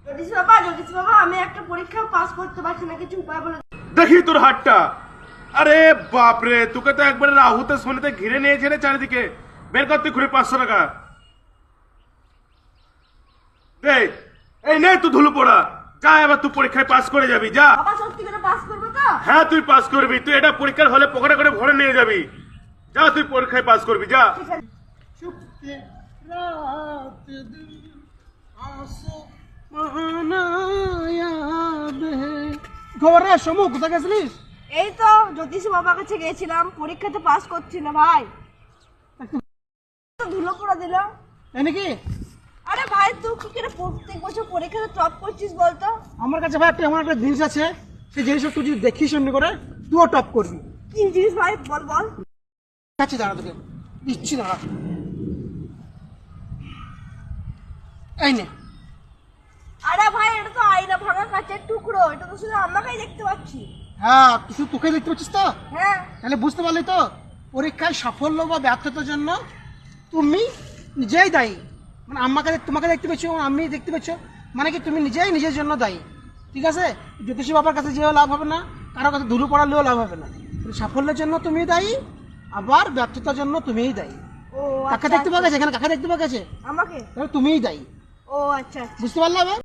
জ্যোতিষ বাবা আমি একটা পরীক্ষা পাস করতে পারছি না, কিছু উপায় বলে। দেখি তোর হাতটা। আরে বাপরে, তোকে তো একবারে রাহুতে শনিতে ঘিরে নিয়েছে রে চারিদিকে। বের কর তুই ঘুরে 500 টাকা। এই নে তুই ধুলো পড়া। যা এবার তুই পরীক্ষায় পাস করে যাবি, যা। বাবা সত্যি করে পাস করবো তো? হ্যাঁ তুই পাস করবি, তুই এটা পরীক্ষার হলে পকেটে করে ভরে নিয়ে যাবি। যা তুই পরীক্ষায় পাস করবি, যা। খবর রে সমু, কোথায় গেছিলিস? এই তো জ্যোতিষ বাবার কাছে গেছিলাম, পরীক্ষাতে পাস করছি না ভাই, ধুলো পড়া দিল। তাই নাকি? আরে ভাই তুই কি করে প্রত্যেক বছর পরীক্ষাতে টপ করছিস বলতো? আমার কাছে ভাই এমন একটা জিনিস আছে, সেই জিনিসটা তুই যদি দেখিস অন্য করে তুইও টপ করবি। কি জিনিস ভাই বল বল। কাছে দাঁড়া, তোকে দিচ্ছি, দাঁড়া। এই নে। আরে ভাই এটা তো আয়না ভাঙা কাচের টুকরো, এটা তো শুধু আমাকেই দেখতে পাচ্ছি। হ্যাঁ, তুই শুধু তোকে দেখতে পাচ্ছিস তো? হ্যাঁ। তাহলে বুঝতে পারলি তো, পরীক্ষায় সাফল্য বা ব্যর্থতার জন্য তুমি নিজেই দায়ী। মানে তোমাকে দেখতে পেয়েছো, আমি দেখতে পেয়েছো, মানে কি তুমি নিজেই নিজের জন্য দায়ী। ঠিক আছে? জ্যোতিষী বাবার কাছে যেও লাভ হবে না, কারো কাছে ধুলো পড়ালেও লাভ হবে না। সাফল্যের জন্য তুমিই দায়ী, আবার ব্যর্থতার জন্য তুমিই দায়ী। ও কাকে দেখতে পাওয়া গেছে এখানে? কাকে দেখতে পাওয়া গেছে? আমাকে? তাহলে তুমিই দায়ী। ও আচ্ছা আচ্ছা। বুঝতে পারলে?